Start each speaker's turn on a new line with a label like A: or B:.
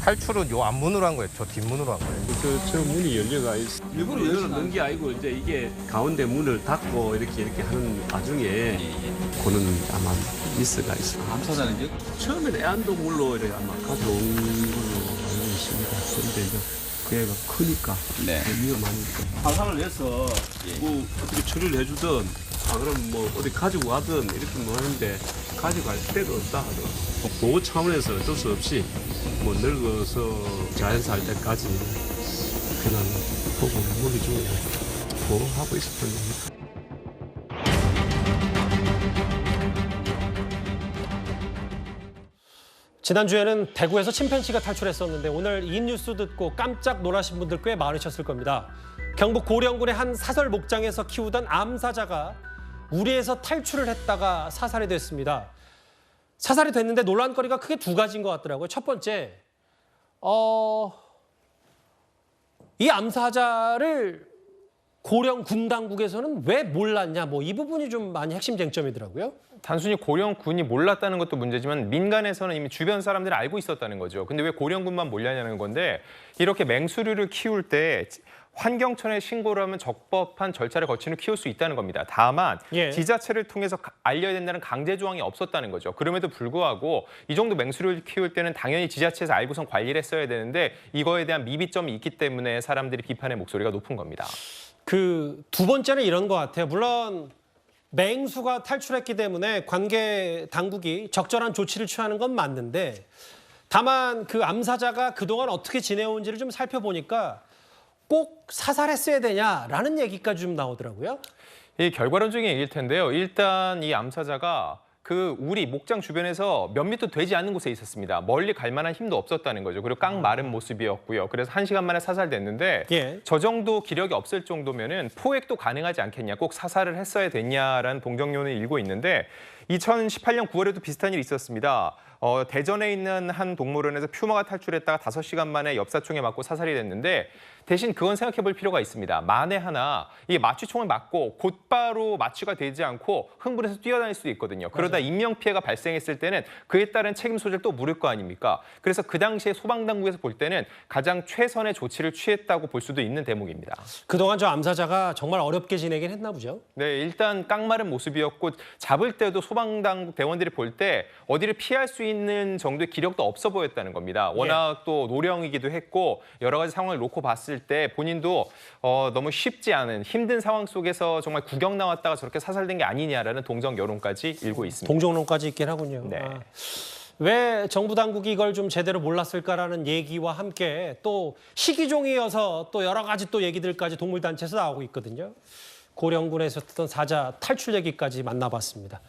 A: 탈출은 요 앞문으로 한 거예요? 저 뒷문으로 한 거예요?
B: 저 문이 열려가 있어.
C: 일부러 열어놓은 게 아니고 이제 이게 가운데 문을 닫고 이렇게 하는 와중에 그는 아마 미스가 있어.
D: 암사자는 게
C: 처음에는 애완동물로 이렇게 아마 가져온 걸로 알고 있습니다. 그런데 이제 그 애가 크니까
D: 네.
C: 위험하니까. 화상을 내서 뭐 어떻게 처리를 해주든 그럼 뭐 어디 가지고 가든 이렇게 뭐 하는데 가져갈 데가 없다 하더라고. 보호 차원에서 어쩔 수 없이 뭐 늙어서 자연 살 때까지 그냥 보고 먹이 주고 보호하고 있었던 겁니다.
E: 지난주에는 대구에서 침팬지가 탈출했었는데 오늘 이 뉴스 듣고 깜짝 놀라신 분들 꽤 많으셨을 겁니다. 경북 고령군의 한 사설 목장에서 키우던 암사자가 우리에서 탈출을 했다가 사살이 됐습니다. 사살이 됐는데 논란거리가 크게 두 가지인 것 같더라고요. 첫 번째, 이 암사자를 고령 군 당국에서는 왜 몰랐냐, 뭐 이 부분이 좀 많이 핵심 쟁점이더라고요.
F: 단순히 고령군이 몰랐다는 것도 문제지만 민간에서는 이미 주변 사람들이 알고 있었다는 거죠. 근데 왜 고령군만 몰랐냐는 건데 이렇게 맹수류를 키울 때 환경청에 신고를 하면 적법한 절차를 거친 후 키울 수 있다는 겁니다. 다만 지자체를 통해서 알려야 된다는 강제 조항이 없었다는 거죠. 그럼에도 불구하고 이 정도 맹수류를 키울 때는 당연히 지자체에서 알고선 관리를 했어야 되는데 이거에 대한 미비점이 있기 때문에 사람들이 비판의 목소리가 높은 겁니다.
E: 그 두 번째는 이런 것 같아요. 물론 맹수가 탈출했기 때문에 관계 당국이 적절한 조치를 취하는 건 맞는데 다만 그 암사자가 그동안 어떻게 지내온지를 좀 살펴보니까 꼭 사살했어야 되냐라는 얘기까지 좀 나오더라고요.
F: 이 결과론적인 얘기일 텐데요. 일단 이 암사자가 그 우리 목장 주변에서 몇 미터 되지 않는 곳에 있었습니다. 멀리 갈 만한 힘도 없었다는 거죠. 그리고 깡 마른 모습이었고요. 그래서 1시간 만에 사살됐는데 저 정도 기력이 없을 정도면은 포획도 가능하지 않겠냐, 꼭 사살을 했어야 됐냐라는 동정론을 일고 있는데 2018년 9월에도 비슷한 일이 있었습니다. 대전에 있는 한 동물원에서 퓨마가 탈출했다가 5시간 만에 엽사총에 맞고 사살이 됐는데 대신 그건 생각해 볼 필요가 있습니다. 만에 하나 이 마취총을 맞고 곧바로 마취가 되지 않고 흥분해서 뛰어다닐 수도 있거든요. 그러다 인명피해가 발생했을 때는 그에 따른 책임 소재를 또 물을 거 아닙니까? 그래서 그 당시에 소방당국에서 볼 때는 가장 최선의 조치를 취했다고 볼 수도 있는 대목입니다.
E: 그동안 저 암사자가 정말 어렵게 지내긴 했나 보죠?
F: 네, 일단 깡마른 모습이었고 잡을 때도 소방당국 대원들이 볼 때 어디를 피할 수 있는 정도의 기력도 없어 보였다는 겁니다. 워낙 또 노령이기도 했고 여러 가지 상황을 놓고 봤을 때 본인도 너무 쉽지 않은 힘든 상황 속에서 정말 구경 나왔다가 저렇게 사살된 게 아니냐라는 동정 여론까지 일고 있습니다.
E: 동정론까지 있긴 하군요.
F: 네.
E: 왜 정부 당국이 이걸 좀 제대로 몰랐을까라는 얘기와 함께 또 희귀종이어서 또 여러 가지 또 얘기들까지 동물단체에서 나오고 있거든요. 고령군에서 했던 사자 탈출 얘기까지 만나봤습니다.